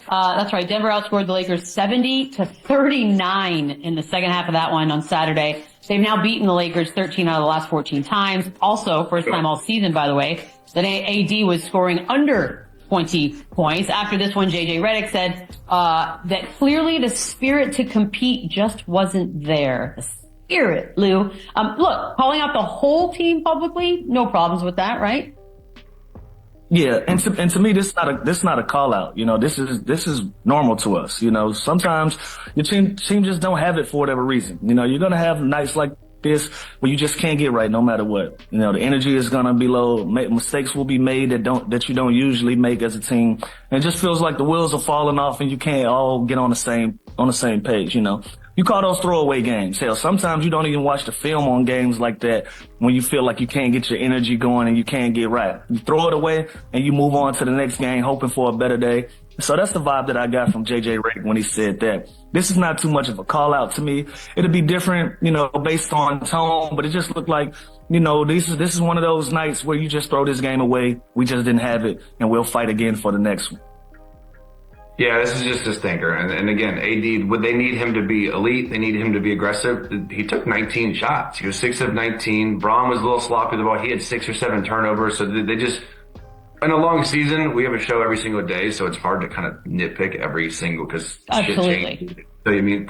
That's right. Denver outscored the Lakers 70-39 in the second half of that one on Saturday. They've now beaten the Lakers 13 out of the last 14 times. Also, first time all season, by the way, that AD was scoring under 20 points. After this one, JJ Redick said that clearly the spirit to compete just wasn't there. The spirit, Lou. Look, calling out the whole team publicly, no problems with that, right? Yeah, and to me, this is not a call out. You know, this is normal to us. You know, sometimes your team just don't have it for whatever reason. You know, you're gonna have nights like this where you just can't get right no matter what. You know, the energy is gonna be low. Mistakes will be made that you don't usually make as a team. And it just feels like the wheels are falling off and you can't all get on the same page. You know. You call those throwaway games. Hell, sometimes you don't even watch the film on games like that when you feel like you can't get your energy going and you can't get right. You throw it away and you move on to the next game hoping for a better day. So that's the vibe that I got from JJ Redick when he said that. This is not too much of a call out to me. It'll be different, you know, based on tone, but it just looked like, you know, this is one of those nights where you just throw this game away. We just didn't have it and we'll fight again for the next one. Yeah, this is just a stinker. And again, AD, would they need him to be elite? They need him to be aggressive. He took 19 shots. He was 6 of 19. Braun was a little sloppy with the ball. He had 6 or 7 turnovers. So they just, in a long season, we have a show every single day. So it's hard to kind of nitpick every single, because shit changes. So you mean,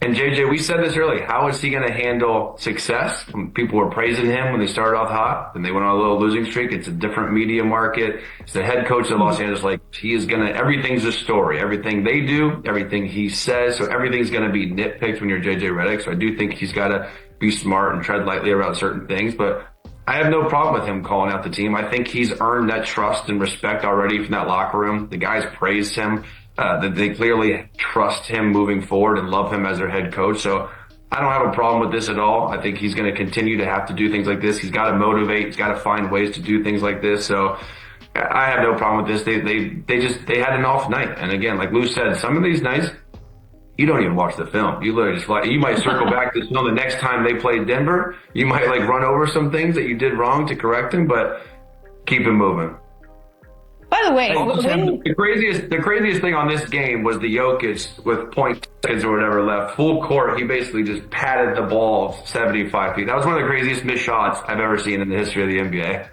and JJ, we said this earlier. How is he going to handle success? People were praising him when they started off hot, then they went on a little losing streak. It's a different media market. It's the head coach of Los Angeles. Like, he is everything's a story. Everything they do, everything he says. So everything's going to be nitpicked when you're JJ Redick. So I do think he's got to be smart and tread lightly around certain things. But I have no problem with him calling out the team. I think he's earned that trust and respect already from that locker room. The guys praised him. That they clearly trust him moving forward and love him as their head coach. So I don't have a problem with this at all. I think he's going to continue to have to do things like this. He's got to motivate. He's got to find ways to do things like this. So I have no problem with this. They had an off night. And again, like Lou said, some of these nights, you don't even watch the film. You literally just you might circle back to this film the next time they play Denver. You might run over some things that you did wrong to correct them, but keep it moving. By the way, the craziest thing on this game was the Jokic with 0.2 seconds or whatever left, full court. He basically just patted the ball 75 feet. That was one of the craziest missed shots I've ever seen in the history of the NBA.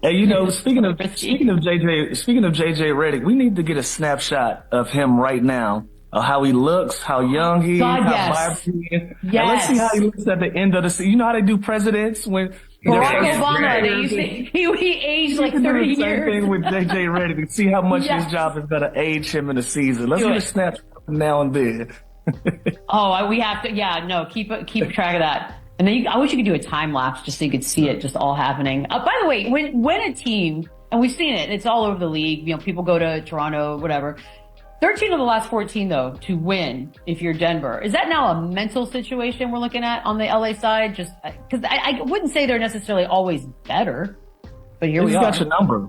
Hey, you know, speaking of JJ Redick, we need to get a snapshot of him right now. How he looks, how young he is, how vibrant he is. Yes. Let's see how he looks at the end of the season. You know how they do presidents when Barack Obama, he aged like 30 years. Same thing with JJ Redick. To see how much his job is going to age him in the season. Let's get a snapshot now and then. We have to. Yeah, no, keep track of that. And then I wish you could do a time lapse just so you could see it just all happening. By the way, when a team, and we've seen it, it's all over the league. You know, people go to Toronto, whatever. 13 of the last 14, though, to win if you're Denver. Is that now a mental situation we're looking at on the LA side? Just because I wouldn't say they're necessarily always better, but here we are. Got your number.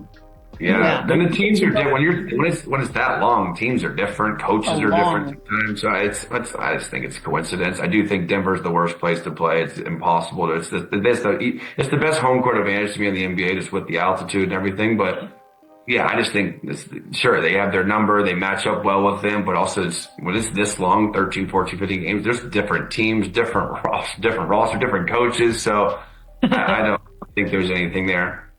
Yeah. Then the teams are different. When it's that long, teams are different, coaches are different sometimes. So I just think it's a coincidence. I do think Denver's the worst place to play. It's impossible. It's the best home court advantage to me in the NBA, just with the altitude and everything, but. Yeah, I just think sure, they have their number, they match up well with them, but also when it's this long, 13, 14, 15 games, there's different teams, different roster, different coaches, so I don't think there's anything there.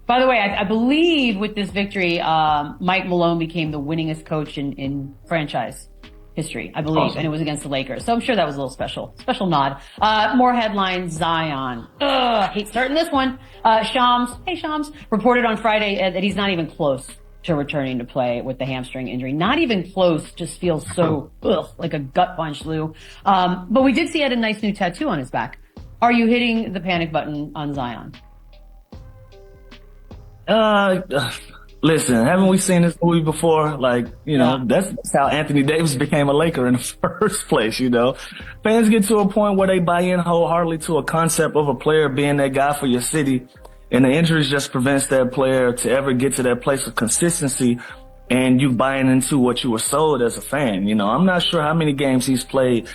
By the way, I believe with this victory, Mike Malone became the winningest coach in franchise history, I believe, and it was against the Lakers. So I'm sure that was a little special nod. More headlines, Zion. Hate starting this one. Shams reported on Friday that he's not even close to returning to play with the hamstring injury. Not even close, just feels so, like a gut punch, Lou. But we did see he had a nice new tattoo on his back. Are you hitting the panic button on Zion? Listen, haven't we seen this movie before? That's how Anthony Davis became a Laker in the first place, you know. Fans get to a point where they buy in wholeheartedly to a concept of a player being that guy for your city, and the injuries just prevents that player to ever get to that place of consistency and you buying into what you were sold as a fan. You know, I'm not sure how many games he's played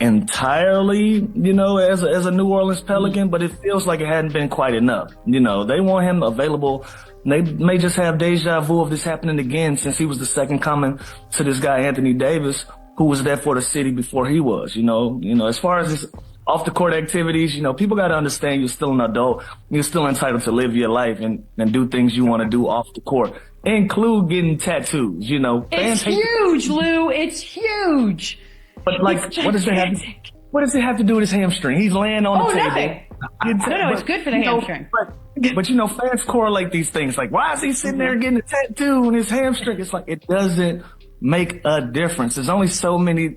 entirely, you know, as a New Orleans Pelican, but it feels like it hadn't been quite enough. You know, they want him available They may just have deja vu of this happening again, since he was the second coming to this guy, Anthony Davis, who was there for the city before he was, as far as this off the court activities, people got to understand you're still an adult. You're still entitled to live your life and do things you want to do off the court, include getting tattoos, It's huge, Lou. It's huge. But what does it have to do with his hamstring? He's laying on the table. Nothing. No, it's good for the hamstring. But fans correlate these things. Like, why is he sitting there getting a tattoo on his hamstring? It's like, it doesn't make a difference. There's only so many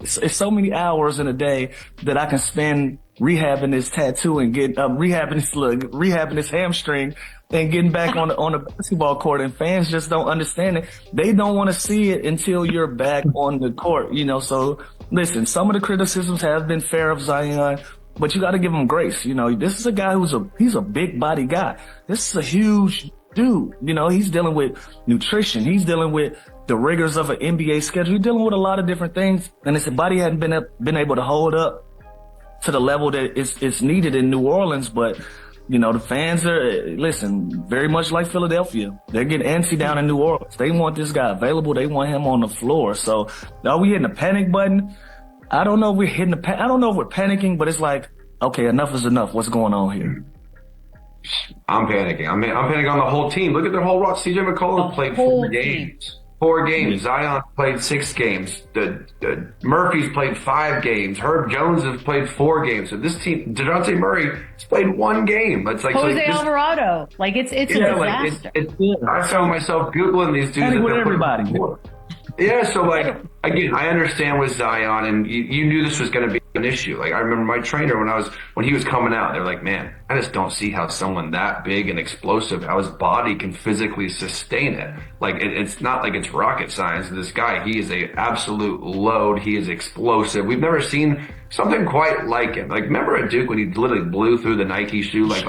hours in a day that I can spend rehabbing this tattoo and rehabbing this hamstring and getting back on the basketball court. And fans just don't understand it. They don't want to see it until you're back on the court, So listen, some of the criticisms have been fair of Zion, but you got to give him grace. This is a guy he's a big body guy. This is a huge dude. He's dealing with nutrition. He's dealing with the rigors of an NBA schedule. He's dealing with a lot of different things, and his body hadn't been able to hold up to the level that it's needed in New Orleans. But the fans are, very much like Philadelphia. They're getting antsy down in New Orleans. They want this guy available. They want him on the floor. So are we hitting the panic button? I don't know if we're panicking, but it's like, okay, enough is enough. What's going on here? I'm panicking. I'm panicking on the whole team. Look at their whole roster. CJ McCollum played 4 games. 4 games. Zion played 6 games. The Murphy's played 5 games. Herb Jones has played 4 games. So this team, DeJounte Murray, has played 1 game. It's like Jose Alvarado. It's a disaster. I found myself Googling these dudes. With everybody. Yeah, so again, I understand with Zion, and you knew this was going to be an issue. I remember my trainer when he was coming out, they're like, man, I just don't see how someone that big and explosive, how his body can physically sustain it. It's not like it's rocket science. This guy, he is a absolute load. He is explosive. We've never seen something quite like him. Remember at Duke when he literally blew through the Nike shoe? His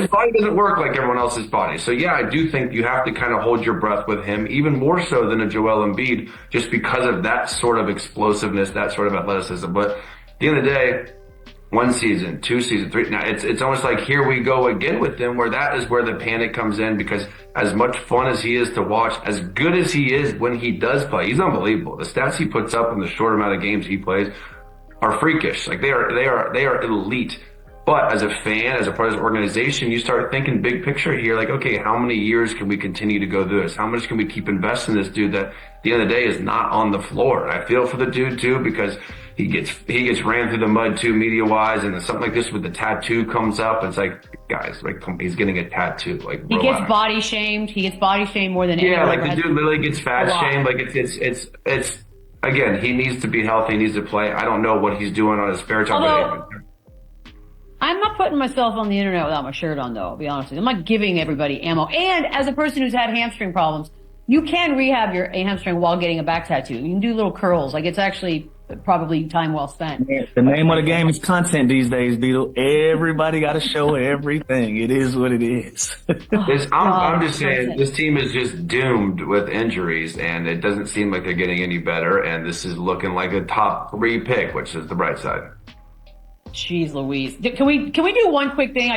body doesn't work like everyone else's body. So yeah, I do think you have to kind of hold your breath with him, even more so than a Joel Embiid, just because of that sort of explosiveness, that sort of athleticism. But at the end of the day, 1 season, 2 seasons, 3. Now it's almost like here we go again with them, where that is where the panic comes in, because as much fun as he is to watch, as good as he is when he does play, he's unbelievable. The stats he puts up in the short amount of games he plays are freakish. They are elite. But as a fan, as a part of this organization, you start thinking big picture here. Okay, how many years can we continue to go through this? How much can we keep investing in this dude that at the end of the day is not on the floor? And I feel for the dude too, because he gets ran through the mud too, media wise, and then something like this with the tattoo comes up. It's like, guys, he's getting a tattoo. He gets body shamed. He gets body shamed more than anyone. Yeah, the dude literally gets fat shamed. It's again, he needs to be healthy. He needs to play. I don't know what he's doing on his spare time. I'm not putting myself on the internet without my shirt on, though, I'll be honest with you. I'm not giving everybody ammo. And as a person who's had hamstring problems, you can rehab your hamstring while getting a back tattoo. You can do little curls. It's actually probably time well spent. The name of the game is content these days, Beetle. Everybody got to show everything. It is what it is. I'm just saying, this team is just doomed with injuries, and it doesn't seem like they're getting any better. And this is looking like a top 3 pick, which is the bright side. Jeez Louise. Can we do one quick thing? I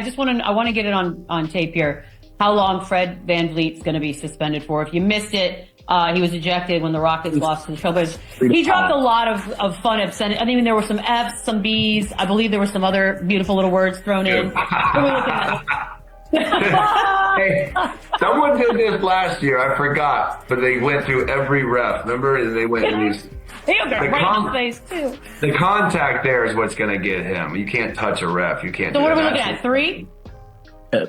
want to get it on tape here. How long Fred VanVleet's going to be suspended for. If you missed it, he was ejected when the Rockets lost to the Trailblazers. He dropped a lot of fun obscenity. I mean, there were some F's, some B's. I believe there were some other beautiful little words thrown in. Hey, someone did this last year. I forgot, but they went through every ref. Remember? And they went in these. The contact there is what's going to get him. You can't touch a ref. You can't. So what are we looking at? 3?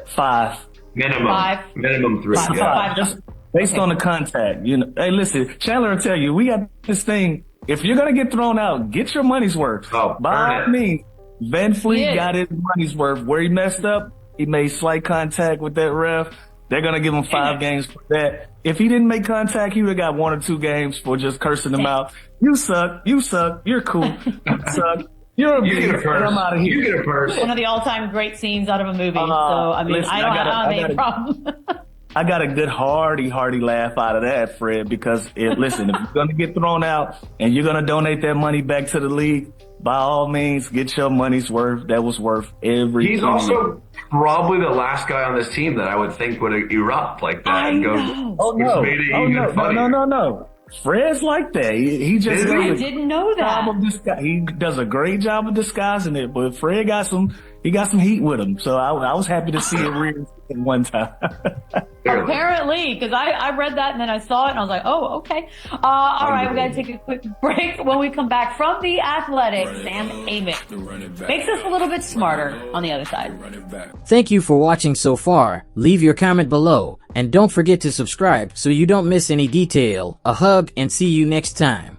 5. Minimum. 5. Minimum 3. 5. Yeah. 5. Just based on the contact. Hey, listen, Chandler will tell you, we got this thing. If you're going to get thrown out, get your money's worth. Oh, by all means, VanVleet got his money's worth. Where he messed up, he made slight contact with that ref. They're going to give him 5 games for that. If he didn't make contact, he would have got 1 or 2 games for just cursing him out. You suck. You suck. You're cool. You suck. You get a purse. I'm out of here. You get a purse. One of the all-time great scenes out of a movie. I don't have a problem. I got a good hearty laugh out of that, Fred, because if you're going to get thrown out and you're going to donate that money back to the league, by all means, get your money's worth. That was worth every penny. probably the last guy on this team that I would think would erupt like that and go. Oh no! Made it Oh even no! funnier. No! Fred's like that. He just Is he? I didn't know that. he does a great job of disguising it, but Fred got some heat with him. So I was happy to see it real one time. Apparently, because I read that and then I saw it and I was like, oh, okay. All right, we got to take a quick break. When we come back from The Athletic, Sam Amick makes us a little bit smarter on the other side. Thank you for watching so far. Leave your comment below and don't forget to subscribe so you don't miss any detail. A hug and see you next time.